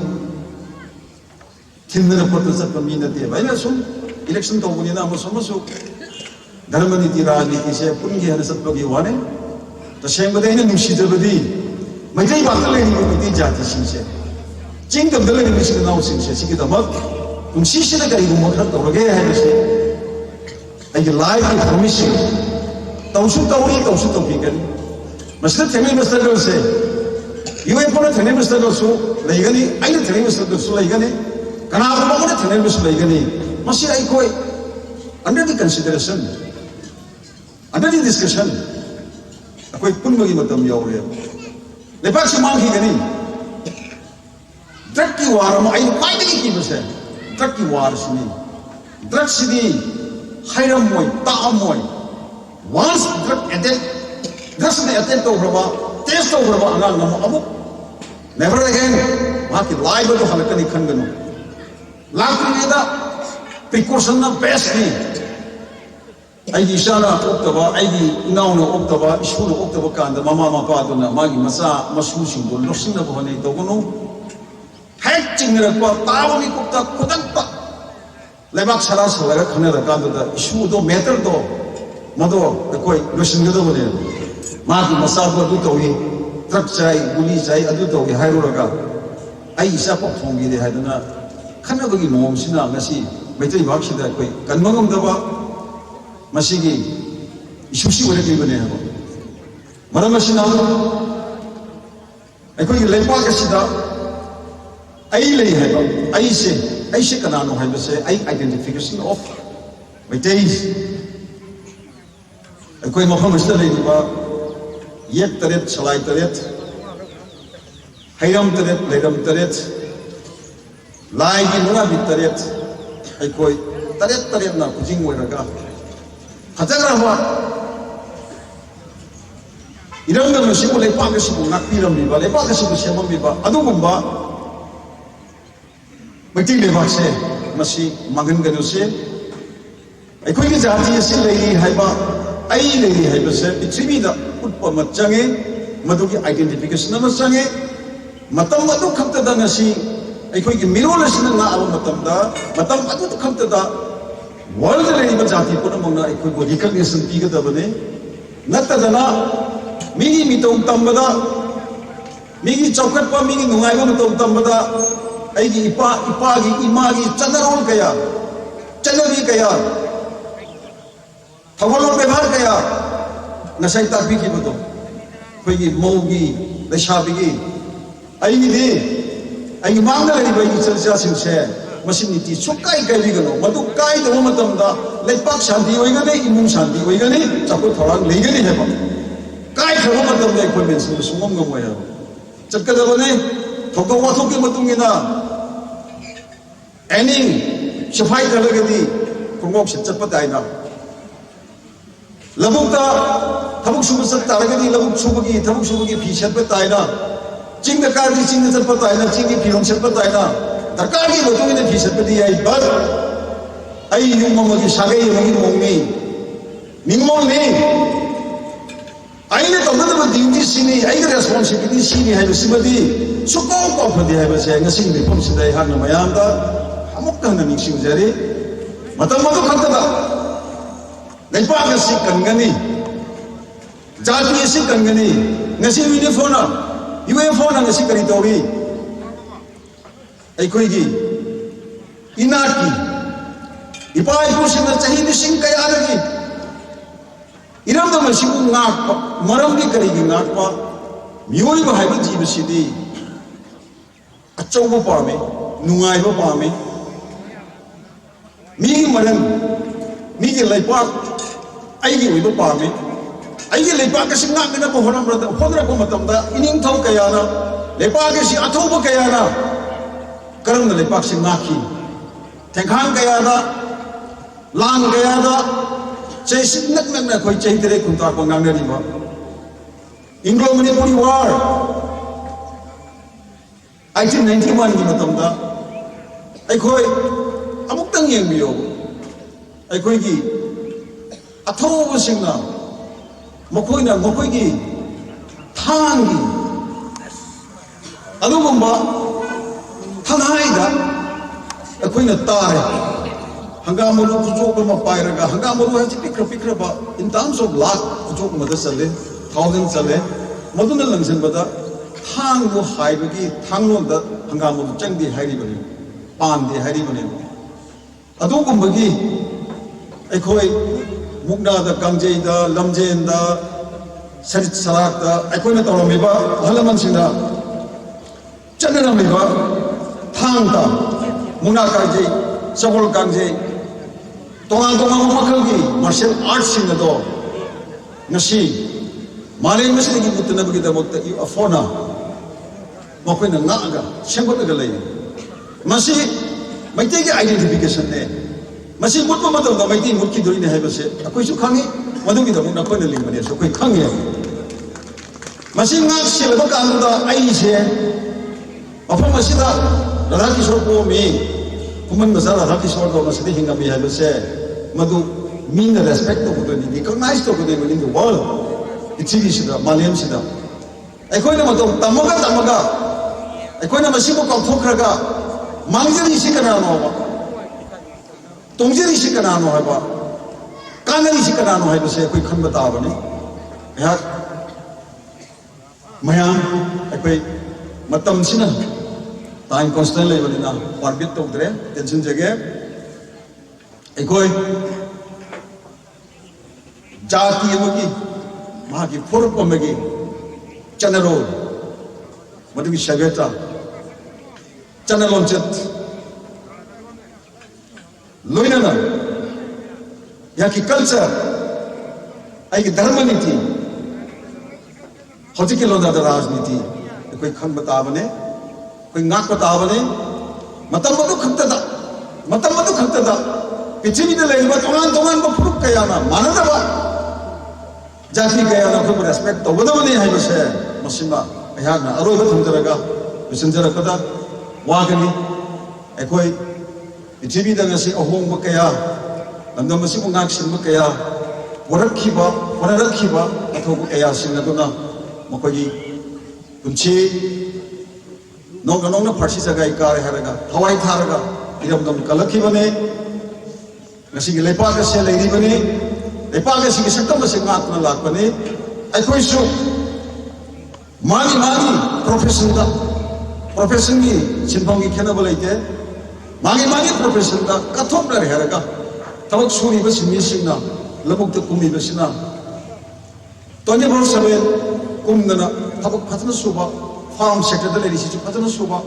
thindana pota satpa mi na te baina sum election to buni na ma sum su dharma ni ti rajniti se pungi hana satpa gi wane ta shenga de ina nushi de badi mai dai ba ta le ni ti jati sin se jing dam de le ni sin na sin se sigi da ma kum si se da ga mo khat to ge ha ni se ai ge life is promising tausu to bi kan masla themi masla se UFO na thane Mr. Dosu laigani aina thane Mr. Dosu laigani kana ko mo na thane Mr. laigani masi ai koi under the consideration under the discussion koi punmagi matam yaure lepak si mang hi gani drug ki war ma ai pai dagi ki base drug ki war sini drug sidi khairam moi ta moi once drug attack to braba test to braba anal nam abu never again maki live to halakani khangano lakni da precaution na best ni ai di shana oktaba ai di nauna oktaba ishuna oktaba kanda mama mapa dona magi masa masu singol losinna bhane to gono hack chingra ko tawani kupta kudakta lebak sara sala khana ra kanda da issue do matter do mado koi losinga do bane magi masa ko du to hi truck चाई गुली चाई अदु तौगे हाइरोगा आई इसा पक थोंगी है खनबगी मोमसिना ngasi मैत्री भाषिदा कोई कन्मगम दबा मसीगी इशुसी वरे की बने है मरम मसिना अखोई लेपा कसिदा आई ले है आई से कनानो है बसे आई आइडेंटिफिकेशन ऑफ मैत्री अखोई मफम मसिदा लेबा ये तरेत सलाई तरेत हैरम तरेत लेरम तरेत लाई की मुना भी तरेत अखोई तरेत ना कुजिंग वरगा हजगरवा इरंग मसिबु लेपा कसिबु नाकपिरम बिबा लेपा कसिबु सेमम बिबा अदुगुंबा मैत्री लेपा से मसी मगन गनुसे अखोई की जाति से लेई हैबा आई लेई हैबा से पृथ्वी दा उत्पा मचंगे मधु की आइडेंटिफिकेशन न मचंगे मतम मधु खमतदा नसी अखोई की मिरोल असिना ना अब मतम दा मतम अदु खमतदा वर्ल्ड लेई जाति पुनमंगना अखोई को रिकॉग्निशन पीगदबने नतदना मिगी मितों तंबदा मिगी चौकटपा मिगी नुंगाइबा मितों तंबदा अईगी इपागी इमागी चनरोल कया चनरी कया थवलों व्यवहार कया नशा ताकि की बतो कोई मौगी लशाबिगी आई मांग रही भाई चर्चा सिंसे मशीन नीति सुकाई कई गनो मधु काई दो मतमदा लेपाक शांति होइगने इमुंग शांति होइगने चको थोड़ा लेगने है बा काई खरो मतमदा कोई मेंसन सुमम गमो है चक्कदबने थोको वाथो के मतुंगिना एनी सफाई करगदी कुंगोक से चपताइना लबुकता थबुक सुब तारगदी लबुक सुबगी थबुक सुबगी फी सेटप ताइना चिंग कारगी चिंग चटप ताइना चिंग फिरों सेटप ताइना दरकार की बतुंग ने फी सेटपदी आई बस आई युममगी सागै मगी मोंगनी निंगमोल ने आई ने तमदब ड्यूटी सिनी आई के रेस्पोंसिबिलिटी सिनी है सिबदी सुको को फदि है बसे ngasi बिफम सिदै हान मयामदा अमुक कहना निसिंग जरे मतम मधु खतदा लेपा गसी कंगनी जाति से कंगनी ngasi UFO na ngasi kari tori ai koi gi inaki ipai ko sin chahi ni sing kaya lagi iram da masi ku ngak maram ni kari gi ngak pa mioi ba hai ba ji ba sidi achau ba pa me nungai ba pa me mi maram mi gi lepa ai gi oi ba pa me आई के लेपा के सिंगा के ना होना मरदा होदरा को मतम दा इनिंग थौ कया ना लेपा के सि अथौब कया ना करम लेपा सिंगा की थेखान कया ना लांग कया ना चे सिनक नक ना कोई चहि तरे कुंता को नांग नी बा इंग्लो मणिपुरी वार 1891 की मतम दा आई कोई अमुक तंग येंग बियो आई कोई की अथौब सिंगा मकोइना मकोइगी थांगी अदुगुंबा थानाइदा अखोइना तारे हंगामरु कुचोक मा पाइरगा हंगामरु है पिक्रबा इन टर्म्स ऑफ लाख कुचोक मद चले 1000 चले मदुना लंगसनबदा थांगु हाइबगी थांगलोंदा हंगामरु चंगदी हाइरिबनी पानदी हाइरिबनी अदुगुंबगी अखोइ मुगना दा कंजेदा लमजेंदा सरित सलाकता अखोइना तौरमेबा हलमन सिंदा चनरमेबा थांगता मुगना काजे सबोल कांजे तोंगान तोंगान मखलगी मार्शल आर्ट्स सिंदा दो ngasi मालेम मसिदगी मुतनबगी दमक्ता यु अफोना मखोइना नागा सेंगोतगा लई मसी मैतेगी आइडेंटिफिकेशन ने मसी मुत्पा मतम दा मैती मुत्की दोरिने है बसे अखोइसु खांगी मदुगी दमु नखोइना लिंगबने सो कोई खांगे मसी ngak silba कांदा आई से अफम मसिदा राधा किशोर को मी कुमन मसा राधा किशोर को मसिदे हिंगामी है बसे मदु मीन रेस्पेक्ट तो गुदो नि रिकॉग्नाइज तो गुदो इन द वर्ल्ड इचिगी सिदा मालेम सिदा अखोइना मतम तमगा अखोइना मसी को कौथोखरगा मांगजरी सि कनानो बा तोंजेरी से कनानो है बा कानरी से कनानो है बसे कोई खन बताबने यार mayam akwai matam sina time constant level na orbit to dre tension jage akwai jati amagi magi forum amagi channel madagi shabeta channel on chat loina na yaki culture ai dharma niti होती के लोंदा राजनीति कोई खंग बतावने कोई नाक बतावने मतम मधु खंतदा पृथ्वी ने ले तोान फुरुक कया मानदब जाति कया खूब रेस्पेक्ट तौगदबने है अरोब थमजरगा लुसनजरकदा वागनी अखोई पृथ्वी अहोंब कया लंदम कया वरखीब अथोब कया सिंगदुना मकोगी पुंची नौना फारसी जगह कार है हवाई थारगा इरमदम कलखी बने नसीगी लेपाक से लेरी बने लेपाक से सकम से गातना लाख बने अखोई सु मागी प्रोफेशन की सिंपम की खेना बोलते मागी प्रोफेशन का कथोप रहेगा तबक सूरी बस मिसिंगना लबुक तो कुमी बसना 24/7 कुमदना थबक फतना सुबा फार्म सेक्टर लेरी सिचु फतना सुबा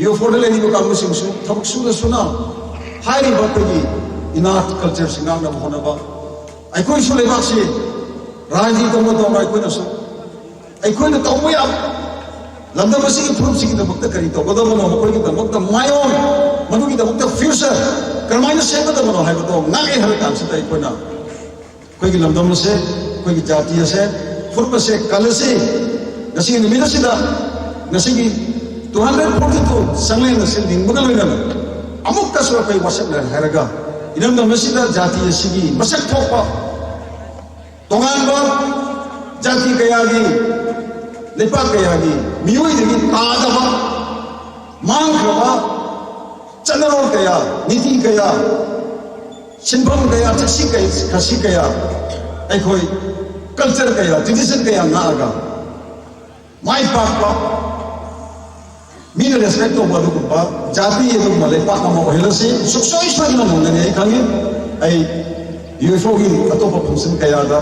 यो फोर लेरी को काम सिंसु थबक सुना सुना हाई बपगी इनाट कल्चर सिंगा न होनबा आइकोई सुले बासी राजी तो मत और आइकोई नसु आइकोई न तौबो या लंदम बसी की प्रूफ सिकी दबक करी तो गदब न मकोई की दबक द मायोन मनु की दबक फ्यूचर करमाइन सेब द मनो हाई बतो नागे हर काम से आइकोई ना कोई की लंदम से कोई की जाति से फुर्प से कल से नसी निमिदा सिदा नसी की 242 संगले नसी निंबुना लेना अमुक का सुर कोई वसक ले हैरगा इनम नमसिदा जाति सिगी मसक थोपा तोंगानबा जाति कयागी लेपा कयागी मियोई दगी तादबा मांगखबा चनरो कया नीति कया सिंभम कया चसी कया खसी कया अखोई कल्चर कया ट्रेडिशन कया नागा माई पापा मीन रेस्पेक्ट तो बदु कुपा जाति ये लोग मले पापा मो हेलसी सुक्सोई स्वर्ण नोने ने खांगे आई यूएफओ की अतोप फंक्शन कया दा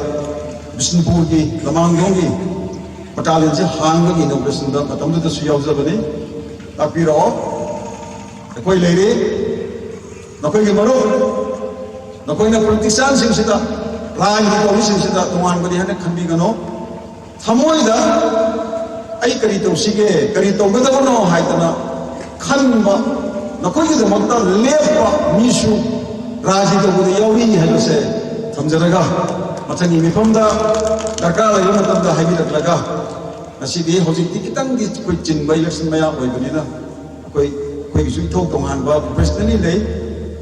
बिष्णुपुर की लमांगयों की बटालियन से हांग की इनोग्रेशन दा मतम द सुयावजा बने तापीरो कोई लेरे नकोई के मरो नकोई ना पॉलिटिशियन सिंसिदा राजनीति तौरीसिंसिदा तोंगान बनी हने खंबी गनो थमोइदा आई करी तौसिगे करी तौगदबनो हाइतना खनबा नकोइगिदमक्ता लेपा मिसु राजनीति तौगदे याउरी हाइबसे थमजरगा मथंगी मिफमदा दरकार लैबा मतमदा हाइबिरक्लगा नसिदि होजिकति कितंगी कोइ चिनबा इलेक्शन मया ओइबनिना कोइ कोइ सुइथौ तोंगानबा प्रोफेशनली ले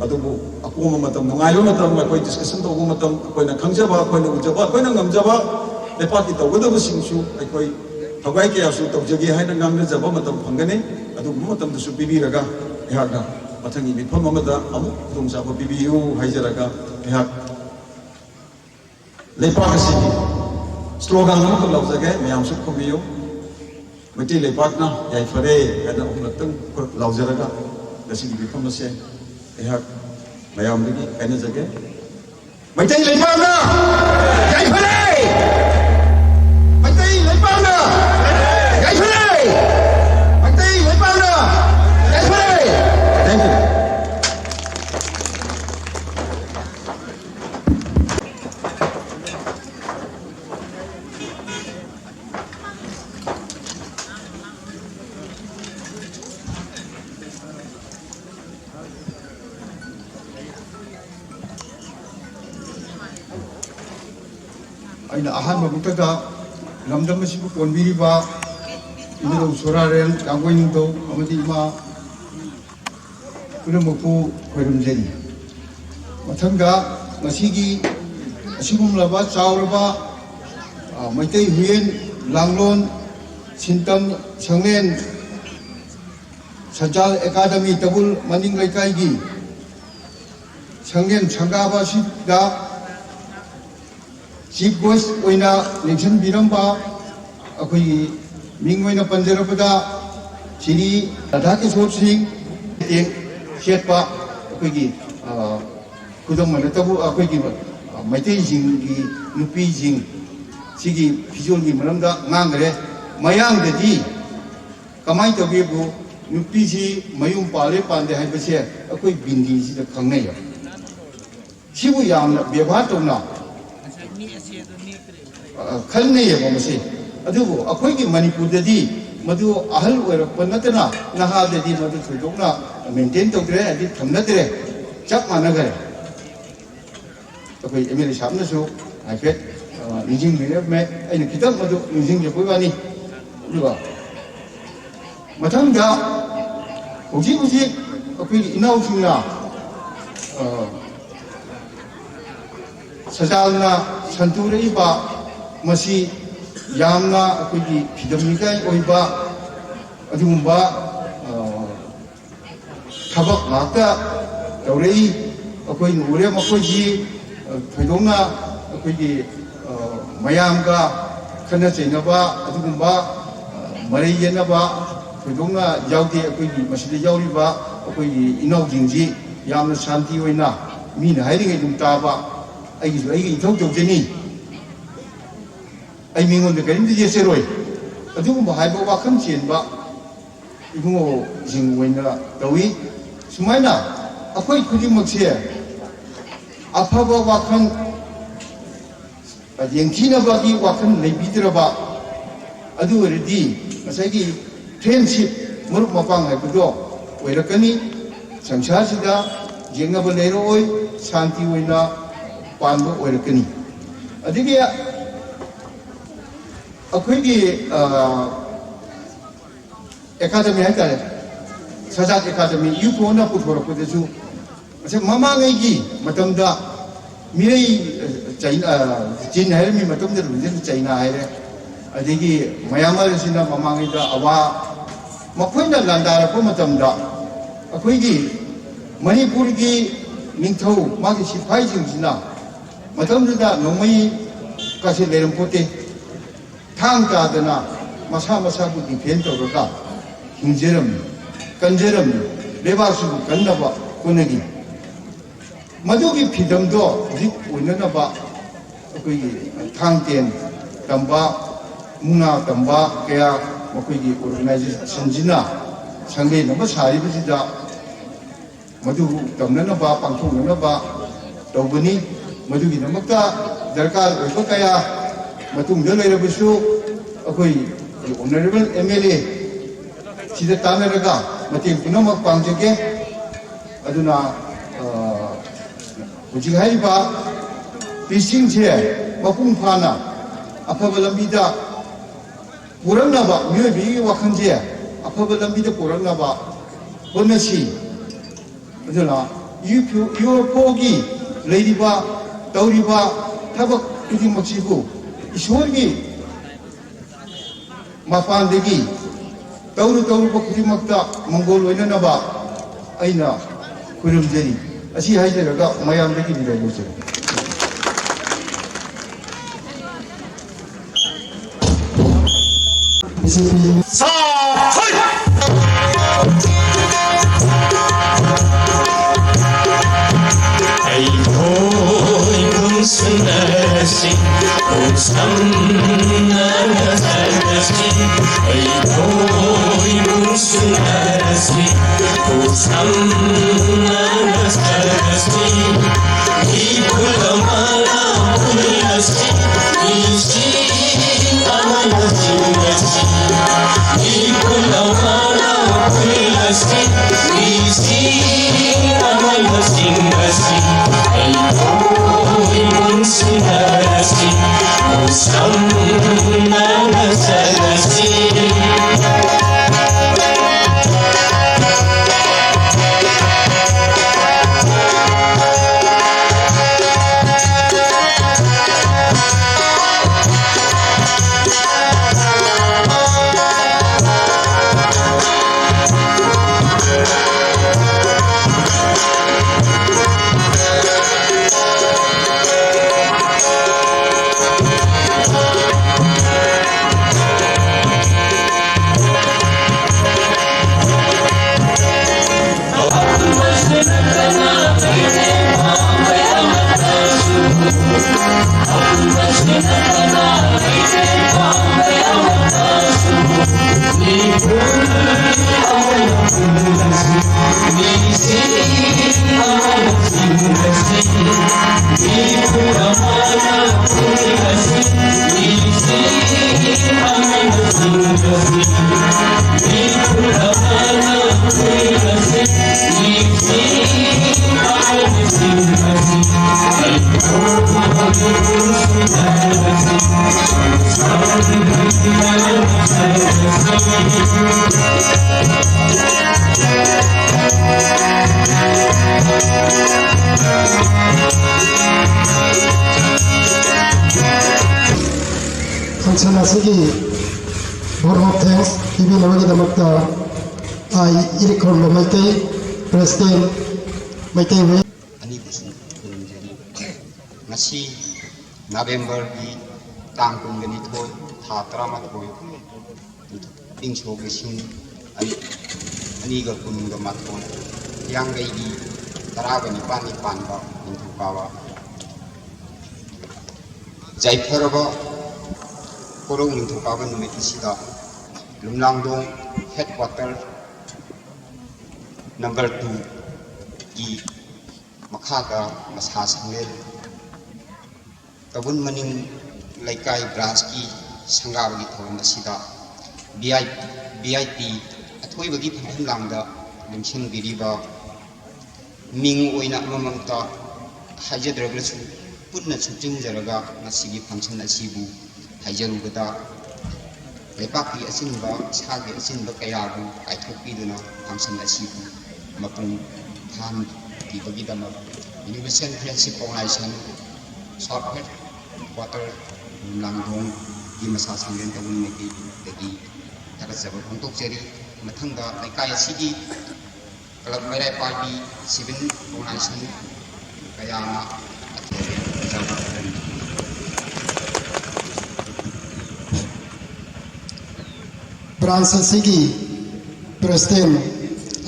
अदुबु अकोम मतम नुंगाइलो मतम कोइ डिस्कशन तौबु मतम कोइना खंगजबा कोइना उजबा कोइना ngमजबा लेपा की तौगदब सिंगसु अखोइ थगाई के आसु तौजगे हाइना ngमजबा मतम फंगने अदुबु मतम दसु बिबिरगा एहागा मथंगी मिफम अमदा अमु तुमसाबा बिबियु हाइजरगा एहा लेपा से स्लोगन अमु लाउजगे मयामसु खबियु मिति लेपाकना याइफरे एदा उमलतंग लाउजरगा दसिगी मिफम से एहा मयामदगी काइना जगे मैतै लेपाकना याइफरे मैतै लेपाकना याइफरे मैतै लेपाकना याइफरे थैंक यू अना अहम मुक्तदा लमदम सिबु कोनबिरिबा इनरो सोरारेल कांगोइंदो अमदि इमा पुनमपु खोइरुमजेरी मथंगा मसीगी असिगुमलबा चावरबा मैतै हुयेन लांगलोन सिंतम संगलेन सजाल एकाडमी तबुल मनिंग लेकाइगी संगलेन संगाबा सिदा चीफ गेस्ट लेक्शन बिरंबा अखोई मिंगोइना पंजरबदा सिरी राधा किशोर सिंह टेंग शेटपा अखोई खुदम मनतबु अखोई मैते जिंगी नुपी जिंग सिगी फिजोल की मरमदा nganggre mayang dadi kamai tawgebu nupi ji mayum pale pande hai base akoi bindi ji da khangnai ya sibu yamna byabhar tawna khalne ya bomase adubu akoi ki manipur dadi madu ahal oirakpa natana naha dadi madu thudokna maintain tawdre adi thamnadre chap managare akoi emele sabna so aifet ning mele me aina kitab madu ning je koibani duga mathangda uji akoi inau singna sajalna santure ba masi yamna akoi phidamnikai oiba adumba thabak ngakta taurei akoi nure makoi ji thoidongna akoi mayamga khana chenaba adugumba marai yenaba thoidongna yaude akoi maside yauriba akoi inau jingji yamna shanti oina mina hairingai dum taba ai ithau tawjeni ai mingon de karim de seroi adugumba haiba wakham chenba ibungo jing oina tawi sumaina akoi khudimakse afaba wakham yengthinabagi wakham leibidraba adu oredi masagi friendship murup mapang haibudo oirakani sangsar sida jengaba leiroi shanti oina panba oirakani adigi akoigi academy haitare sajat academy yuko na puthorapadasu ase mamangai gi matamda mirei China Jin hai mi matum de rujin China hai re adigi mayamar sina mamangai da awa makhoina landara ko matam da akoi gi manipur gi ningthau magi sipai jing sina matam da nomai ka se leram pote thang ta dana masa bu defend to ka hingjeram kanjeram lebasu kannaba kunagi madugi phidamdo dik oinanaba akoi thangten tamba muna tamba kaya makoi organization jina sangge namba sari bisida madu tamnanaba pangthonanaba tawbani madugi namakta darkar oiba kaya matung de leirabisu akoi honorable MLA sida tanaraga mating punamak pangjage aduna Uji hai ba pising che mapung phana afaba lambida purangna ba myo bi wakhan je afaba lambida purangna ba bonasi adula you pogi lady ba tauri ba thabak uji machibu ishwar gi mapan degi tauru ba kuji makta mongol oina na ba aina kurum jeri asi haijaraga mayam deki birai bose function asigi board of thanks TV nawagi damakta ai irikon maitai president maitai we ani busu kurunjani ngasi November gi tang kungani thoi tha trama thoi ding so ge sing ani ga kun ga mat thoi yang gai gi tara ga ni pan ba ning thu pa wa jai phara Korong ning thu pa ba numit sida Lumlangdong headquarter number 2 gi makhaga masa sangnel tabun maning laikai branch ki sangab gi thon sida BIP athoi bagi pham langda limsin biriba ming oina mamamta hajadrabsu putna chuting jaraga nasigi function asibu hajarugada lepaki asinba sagi asinba kayabu aithokiduna function asibu mapung than bagi dama Universal Friendship Organization Software Quarter Langdong di masa sanggen tahun ini jadi ada sebab untuk jadi matangga laikai sigi kalau mereka pagi civil organization kaya anak branch asigi president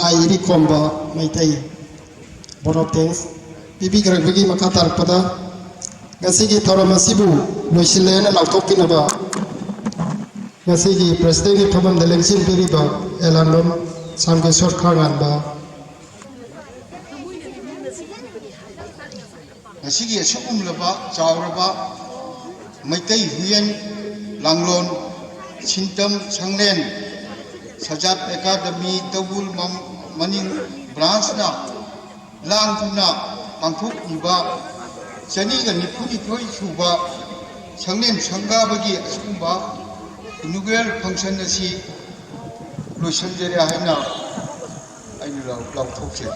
ai irikomba maitai board of thanks bibi garabagi makatar pada ngasigi thoramasibu loisilena lautopinaba ngasigi president ki thamam delengsin biriba elandom samge sorkhangan ba ngasigi asumlaba chawraba maitai huyen langlon Sintam Sanglen Sajat Academy Tawul Maning branch na lang tuna pangthuk iba chani ga nipuni thoi suba Sanglen sangga bagi asumba inaugural function asi loisan jere haina ainu law thokse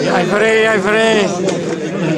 Yai pare.